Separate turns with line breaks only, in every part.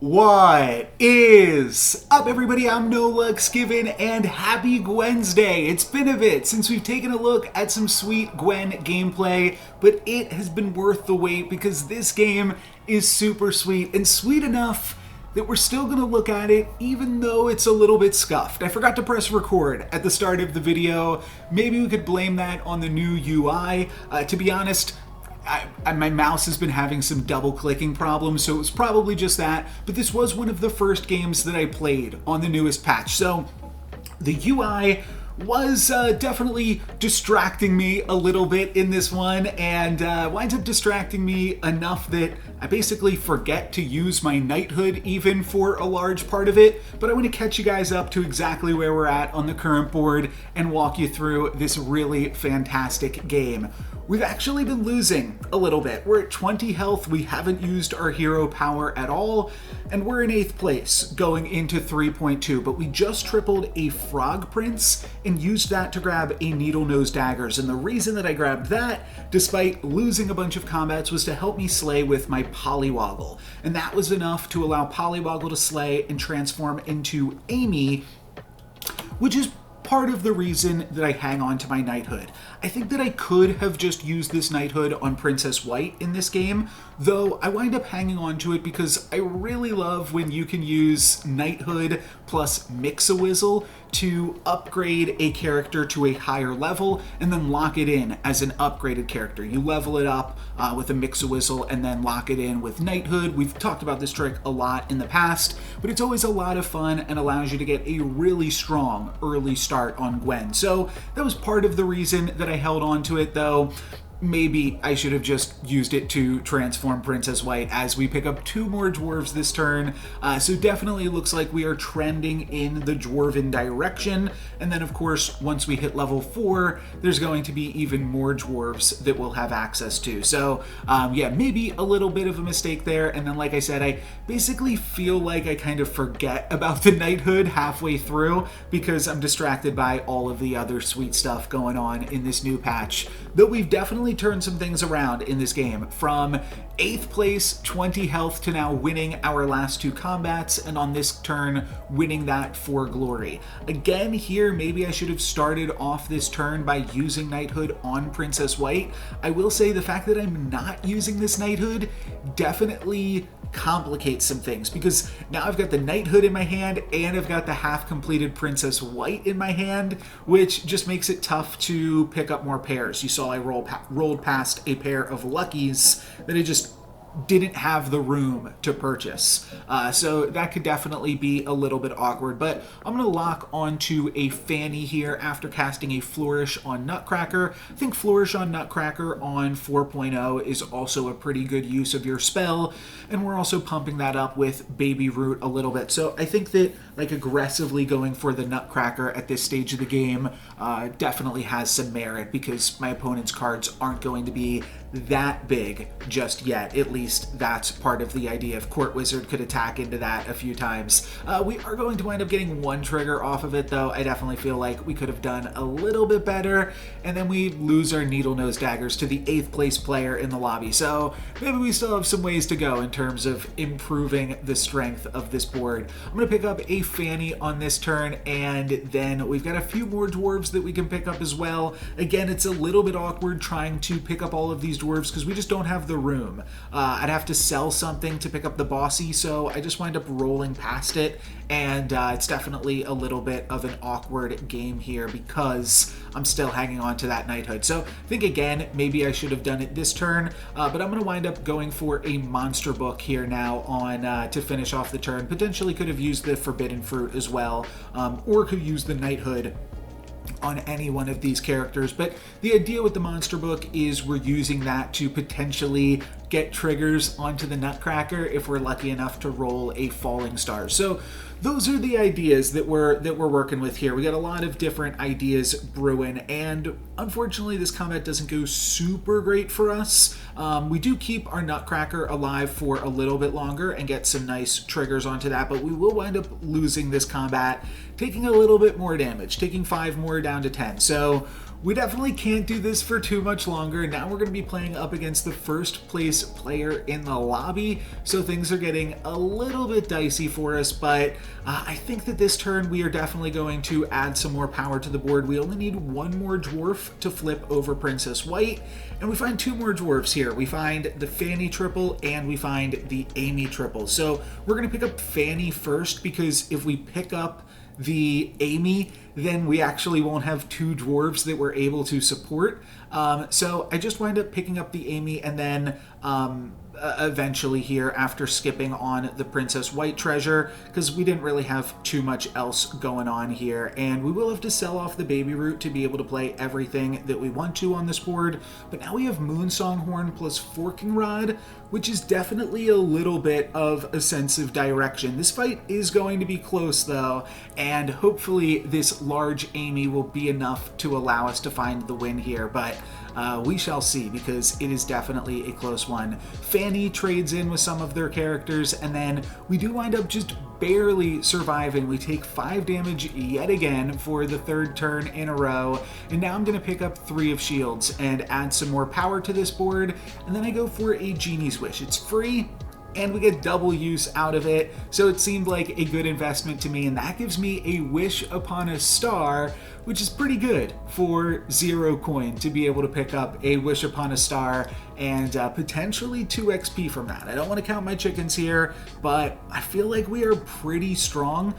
What is up, everybody? I'm No Lux Given, and happy Gwensday! It's been a bit since we've taken a look at some sweet Gwen gameplay, but it has been worth the wait because this game is super sweet, and sweet enough that we're still going to look at it even though it's a little bit scuffed. I forgot to press record at the start of the video. Maybe we could blame that on the new UI. To be honest, my mouse has been having some double clicking problems, so it was probably just that, but this was one of the first games that I played on the newest patch, so the UI was definitely distracting me a little bit in this one, and winds up distracting me enough that I basically forget to use my knighthood even for a large part of it. But I want to catch you guys up to exactly where we're at on the current board and walk you through this really fantastic game. We've actually been losing a little bit. We're at 20 health, we haven't used our hero power at all, and we're in 8th place going into 3.2, but we just tripled a frog prince and used that to grab a needle nose daggers. And the reason that I grabbed that, despite losing a bunch of combats, was to help me slay with my polywoggle. And that was enough to allow polywoggle to slay and transform into Amy, which is part of the reason that I hang on to my knighthood. I think that I could have just used this knighthood on Princess White in this game, though I wind up hanging on to it because I really love when you can use knighthood plus Mix-a-Wizzle to upgrade a character to a higher level and then lock it in as an upgraded character. You level it up with a Mix-a-Wizzle and then lock it in with knighthood. We've talked about this trick a lot in the past, but it's always a lot of fun and allows you to get a really strong early start on Gwen. So that was part of the reason that I held on to it, though. Maybe I should have just used it to transform Princess White as we pick up 2 more dwarves this turn. So definitely looks like we are trending in the dwarven direction. And then of course, once we hit level 4, there's going to be even more dwarves that we'll have access to. So yeah, maybe a little bit of a mistake there. And then like I said, I basically feel like I kind of forget about the knighthood halfway through because I'm distracted by all of the other sweet stuff going on in this new patch. Though we've definitely turned some things around in this game, from 8th place, 20 health, to now winning our last 2 combats, and on this turn, winning that for glory. Again, here, maybe I should have started off this turn by using knighthood on Princess White. I will say the fact that I'm not using this knighthood definitely complicates some things, because now I've got the knighthood in my hand and I've got the half-completed Princess White in my hand, which just makes it tough to pick up more pairs. You saw I rolled past a pair of Luckies that I just didn't have the room to purchase. So that could definitely be a little bit awkward, but I'm going to lock onto a Fanny here after casting a Flourish on Nutcracker. I think Flourish on Nutcracker on 4.0 is also a pretty good use of your spell, and we're also pumping that up with Baby Root a little bit. So I think that like aggressively going for the Nutcracker at this stage of the game definitely has some merit, because my opponent's cards aren't going to be that big just yet. At least that's part of the idea. If Court Wizard could attack into that a few times. We are going to wind up getting 1 trigger off of it, though. I definitely feel like we could have done a little bit better, and then we lose our needle nose daggers to the 8th place player in the lobby. So maybe we still have some ways to go in terms of improving the strength of this board. I'm going to pick up a Fanny on this turn, and then we've got a few more dwarves that we can pick up as well. Again, it's a little bit awkward trying to pick up all of these dwarves because we just don't have the room. I'd have to sell something to pick up the bossy, so I just wind up rolling past it, and it's definitely a little bit of an awkward game here because I'm still hanging on to that knighthood. So I think, again, maybe I should have done it this turn, but I'm going to wind up going for a monster book here now on to finish off the turn. Potentially could have used the forbidden fruit as well, or could use the knighthood on any one of these characters, but the idea with the monster book is we're using that to potentially get triggers onto the Nutcracker if we're lucky enough to roll a falling star. So those are the ideas that we're working with here. We got a lot of different ideas brewing, and unfortunately this combat doesn't go super great for us. We do keep our Nutcracker alive for a little bit longer and get some nice triggers onto that, but we will wind up losing this combat, taking a little bit more damage, taking 5 more down to 10. So we definitely can't do this for too much longer. Now we're going to be playing up against the first place player in the lobby, so things are getting a little bit dicey for us, but I think that this turn we are definitely going to add some more power to the board. We only need one more dwarf to flip over Princess White, and we find two more dwarfs here. We find the Fanny triple and we find the Amy triple. So we're going to pick up Fanny first, because if we pick up the Amy, then we actually won't have two dwarves that we're able to support. So I just wind up picking up the Amy, and then eventually here, after skipping on the Princess White treasure, because we didn't really have too much else going on here, and we will have to sell off the baby root to be able to play everything that we want to on this board. But now we have Moonsong Horn plus Forking Rod, which is definitely a little bit of a sense of direction. This fight is going to be close though, and hopefully this large Amy will be enough to allow us to find the win here, but we shall see, because it is definitely a close one. Fanny trades in with some of their characters, and then we do wind up just barely surviving. We take 5 damage yet again for the third turn in a row, and now I'm going to pick up 3 of shields and add some more power to this board, and then I go for a Genie's Wish. It's free, and we get double use out of it, so it seemed like a good investment to me, and that gives me a Wish Upon a Star, which is pretty good for 0 coin to be able to pick up a Wish Upon a Star and potentially 2 XP from that. I don't want to count my chickens here, but I feel like we are pretty strong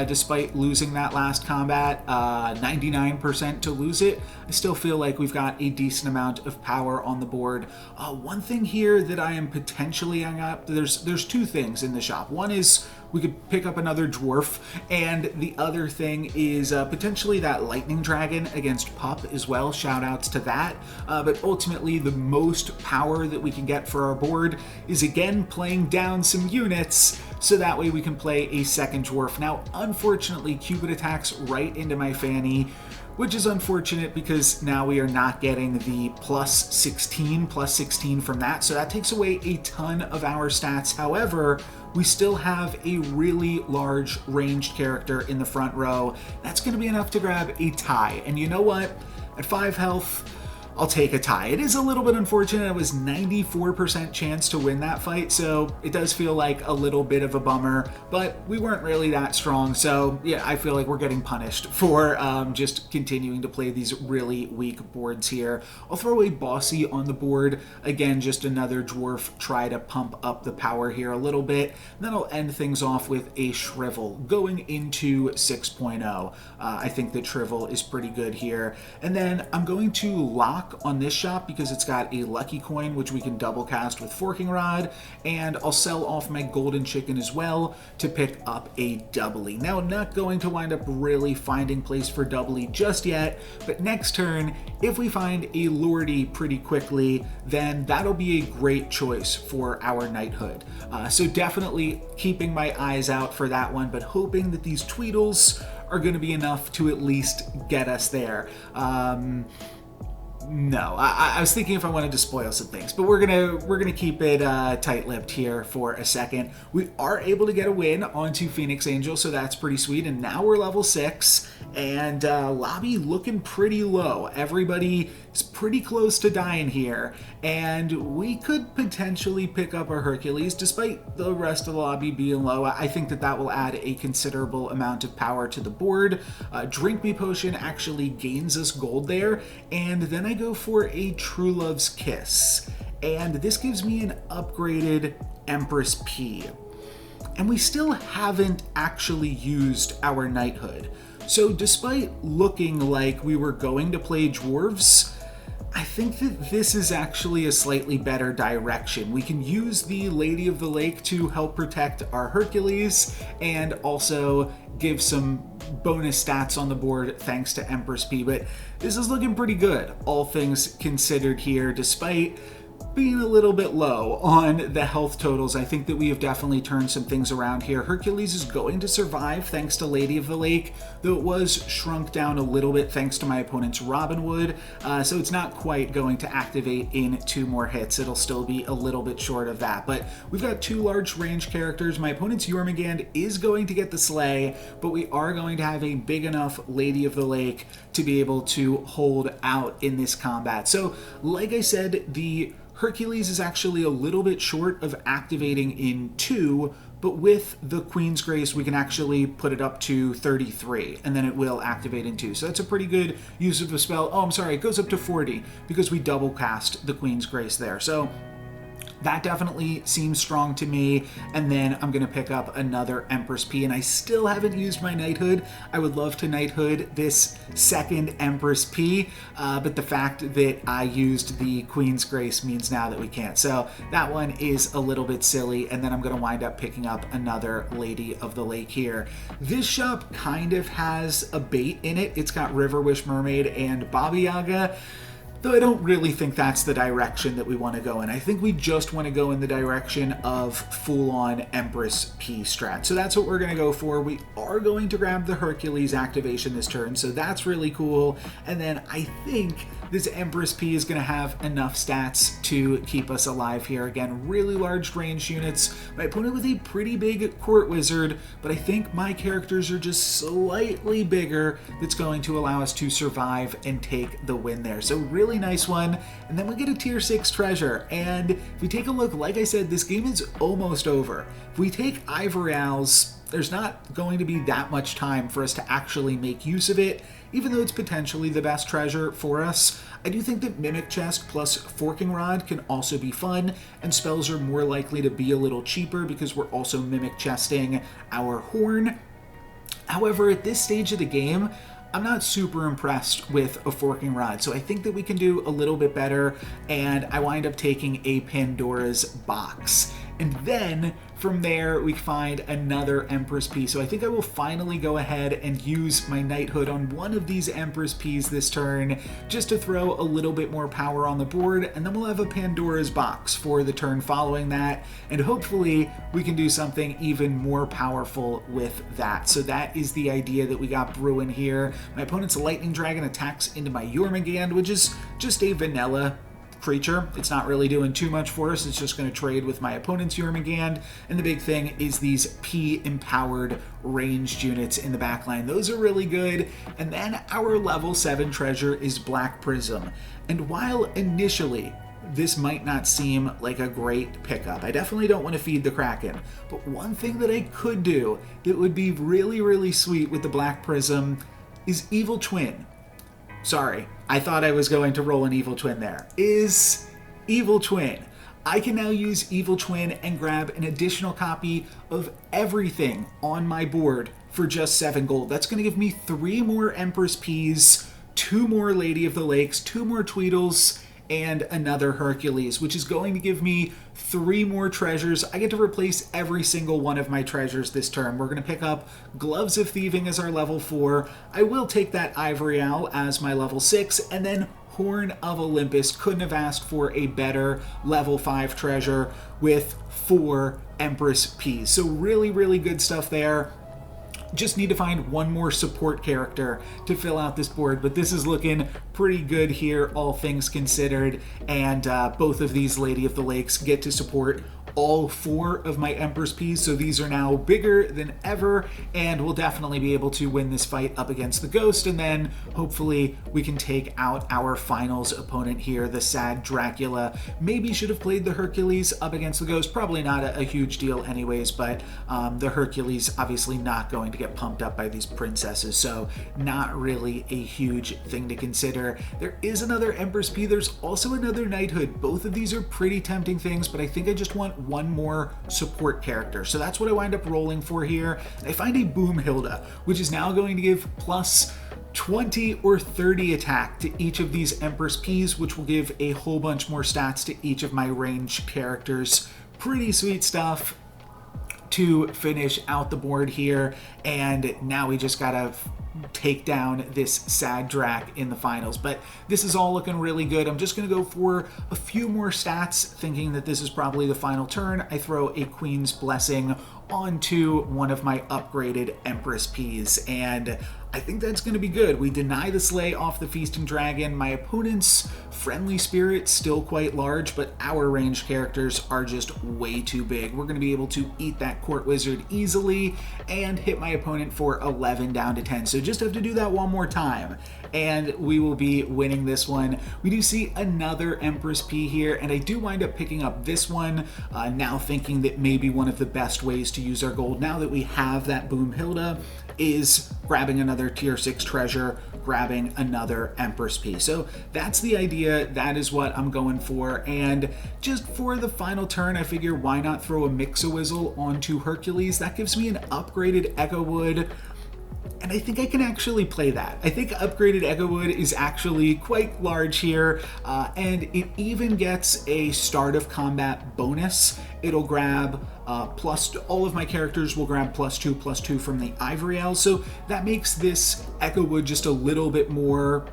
despite losing that last combat, 99% to lose it. I still feel like we've got a decent amount of power on the board. One thing here that I am potentially hung up, there's 2 things in the shop. One is we could pick up another dwarf, and the other thing is potentially that lightning dragon against Pup as well. Shout outs to that. But ultimately the most power that we can get for our board is again playing down some units, so that way we can play a second dwarf. Now unfortunately Cupid attacks right into my Fanny, which is unfortunate because now we are not getting the plus 16 from that, so that takes away a ton of our stats. However, we still have a really large ranged character in the front row. That's going to be enough to grab a tie, and you know what? At 5 health, I'll take a tie. It is a little bit unfortunate. It was 94% chance to win that fight, so it does feel like a little bit of a bummer, but we weren't really that strong, so yeah, I feel like we're getting punished for just continuing to play these really weak boards here. I'll throw a Bossy on the board. Again, just another dwarf, try to pump up the power here a little bit, and then I'll end things off with a Shrivel going into 6.0. I think that Shrivel is pretty good here, and then I'm going to lock on this shop because it's got a lucky coin which we can double cast with Forking Rod, and I'll sell off my golden chicken as well to pick up a doubly. Now I'm not going to wind up really finding place for doubly just yet, but next turn if we find a Lordy pretty quickly, then that'll be a great choice for our Knighthood. So definitely keeping my eyes out for that one, but hoping that these Tweedles are going to be enough to at least get us there. No, I was thinking if I wanted to spoil some things, but we're gonna keep it tight-lipped here for a second. We are able to get a win onto Phoenix Angel, so that's pretty sweet. And now we're level 6, and lobby looking pretty low. Everybody is pretty close to dying here, and we could potentially pick up our Hercules, despite the rest of the lobby being low. I think that that will add a considerable amount of power to the board. Drink Me Potion actually gains us gold there, and then I go for a True Love's Kiss, and this gives me an upgraded Empress P. And we still haven't actually used our Knighthood. So despite looking like we were going to play dwarves, I think that this is actually a slightly better direction. We can use the Lady of the Lake to help protect our Hercules and also give some bonus stats on the board thanks to Empress P, but this is looking pretty good, all things considered here, despite being a little bit low on the health totals. I think that we have definitely turned some things around here. Hercules is going to survive thanks to Lady of the Lake, though it was shrunk down a little bit thanks to my opponent's Robin Hood, so it's not quite going to activate in 2 more hits. It'll still be a little bit short of that, but we've got 2 large range characters. My opponent's Jormungand is going to get the Slay, but we are going to have a big enough Lady of the Lake to be able to hold out in this combat. So, like I said, the Hercules is actually a little bit short of activating in 2, but with the Queen's Grace, we can actually put it up to 33, and then it will activate in 2. So that's a pretty good use of the spell. Oh, I'm sorry, it goes up to 40 because we double cast the Queen's Grace there. So that definitely seems strong to me. And then I'm going to pick up another Empress P, and I still haven't used my Knighthood. I would love to Knighthood this second Empress P, but the fact that I used the Queen's Grace means now that we can't. So that one is a little bit silly, and then I'm going to wind up picking up another Lady of the Lake here. This shop kind of has a bait in it. It's got River Wish Mermaid and Baba Yaga, though I don't really think that's the direction that we want to go in. I think we just want to go in the direction of full-on Empress P strat. So that's what we're going to go for. We are going to grab the Hercules activation this turn, so that's really cool. And then I think this Empress P is going to have enough stats to keep us alive here. Again, really large range units. My opponent with a pretty big Court Wizard, but I think my characters are just slightly bigger. That's going to allow us to survive and take the win there. So really nice one. And then we get a tier 6 treasure. And if we take a look, like I said, this game is almost over. If we take Ivory Owls, there's not going to be that much time for us to actually make use of it, even though it's potentially the best treasure for us. I do think that Mimic Chest plus Forking Rod can also be fun, and spells are more likely to be a little cheaper because we're also Mimic Chesting our Horn. However, at this stage of the game, I'm not super impressed with a Forking Rod, so I think that we can do a little bit better, and I wind up taking a Pandora's Box. And then from there, we find another Empress P. So I think I will finally go ahead and use my Knighthood on one of these Empress Ps this turn, just to throw a little bit more power on the board, and then we'll have a Pandora's Box for the turn following that, and hopefully we can do something even more powerful with that. So that is the idea that we got brewing here. My opponent's Lightning Dragon attacks into my Jormungand, which is just a vanilla creature. It's not really doing too much for us. It's just going to trade with my opponent's Jormungand. And the big thing is these P-empowered ranged units in the backline. Those are really good. And then our level 7 treasure is Black Prism. And while initially this might not seem like a great pickup, I definitely don't want to feed the Kraken. But one thing that I could do that would be really, really sweet with the Black Prism is Evil Twin. Sorry, I thought I was going to roll an Evil Twin there. Is Evil Twin. I can now use Evil Twin and grab an additional copy of everything on my board for just 7 gold. That's going to give me 3 more Empress Ps, 2 more Lady of the Lakes, 2 more Tweedles, and another Hercules, which is going to give me 3 more treasures. I get to replace every single one of my treasures this turn. We're going to pick up Gloves of Thieving as our level 4. I will take that Ivory Owl as my level 6, and then Horn of Olympus. Couldn't have asked for a better level 5 treasure with 4 Empress Ps. So really, really good stuff there. Just need to find one more support character to fill out this board, but this is looking pretty good here, all things considered, and both of these Lady of the Lakes get to support all 4 of my Empress Ps, so these are now bigger than ever, and we'll definitely be able to win this fight up against the Ghost, and then hopefully we can take out our finals opponent here, the sad Dracula. Maybe should have played the Hercules up against the Ghost, probably not a huge deal anyways, but the Hercules obviously not going to get pumped up by these princesses, so not really a huge thing to consider. There is another Empress P, there's also another Knighthood. Both of these are pretty tempting things, but I think I just want one more support character. So that's what I wind up rolling for here. I find a Boomhilda, which is now going to give plus 20 or 30 attack to each of these Empress Ps, which will give a whole bunch more stats to each of my ranged characters. Pretty sweet stuff. to finish out the board here, and now we just gotta take down this sad Drac in the finals. But this is all looking really good. I'm just going to go for a few more stats, thinking that this is probably the final turn. I throw a Queen's Blessing onto one of my upgraded Empress Ps, and I think that's going to be good. We deny the Slay off the Feasting Dragon. My opponent's Friendly Spirit still quite large, but our ranged characters are just way too big. We're going to be able to eat that Court Wizard easily and hit my opponent for 11 down to 10. So just have to do that one more time, and we will be winning this one. We do see another Empress P here, and I do wind up picking up this one, now thinking that maybe one of the best ways to use our gold, now that we have that Boomhilda, is grabbing another tier 6 treasure, grabbing another Empress P. So that's the idea. That is what I'm going for. And just for the final turn, I figure why not throw a Mix-a-Wizzle onto Hercules? That gives me an upgraded Echo Wood, and I think I can actually play that. I think upgraded Echo Wood is actually quite large here, and it even gets a start of combat bonus. It'll grab all of my characters will grab +2/+2 from the Ivory Owl, so that makes this Echo Wood just a little bit more,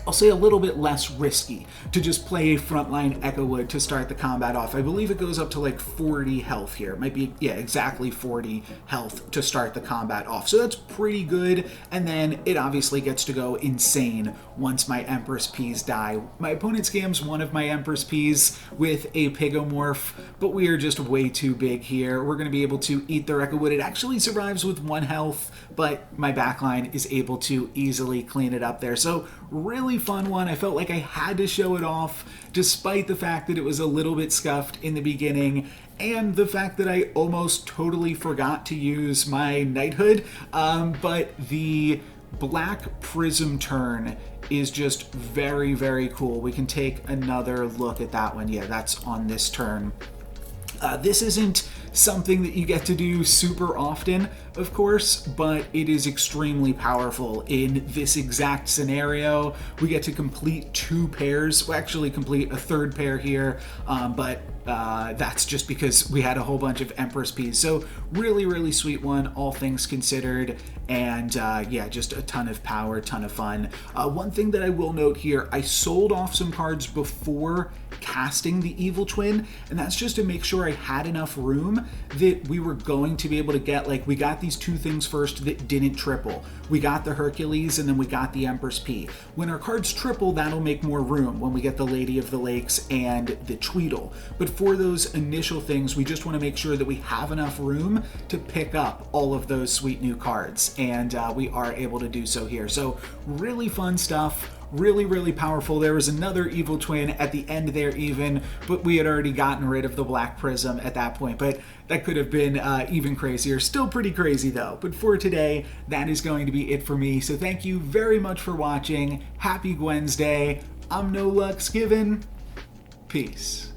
I'll say a little bit less risky to just play frontline Echo Wood to start the combat off. I believe it goes up to like 40 health here. It might be, yeah, exactly 40 health to start the combat off. So that's pretty good. And then it obviously gets to go insane once my Empress Ps die. My opponent scams one of my Empress Ps with a Pigomorph, but we are just way too big here. We're going to be able to eat their Echo Wood. It actually survives with 1 health, but my backline is able to easily clean it up there. So really fun one. I felt like I had to show it off, despite the fact that it was a little bit scuffed in the beginning, and the fact that I almost totally forgot to use my Knighthood. But the Black Prism turn is just very, very cool. We can take another look at that one. Yeah, that's on this turn. This isn't something that you get to do super often, of course, but it is extremely powerful in this exact scenario. We get to complete 2 pairs, well, actually complete a 3rd pair here, but that's just because we had a whole bunch of Empress Ps. So really, really sweet one, all things considered, and yeah, just a ton of power, ton of fun. One thing that I will note here, I sold off some cards before casting the Evil Twin, and that's just to make sure I had enough room that we were going to be able to get, like, we got these 2 things first that didn't triple. We got the Hercules, and then we got the Empress P. When our cards triple, that'll make more room when we get the Lady of the Lakes and the Tweedle. But for those initial things, we just want to make sure that we have enough room to pick up all of those sweet new cards, and we are able to do so here. So really fun stuff. Really, really powerful. There was another Evil Twin at the end there even, but we had already gotten rid of the Black Prism at that point. But that could have been even crazier. Still pretty crazy though. But for today, that is going to be it for me. So thank you very much for watching. Happy Gwensday. I'm No Luck's Given. Peace.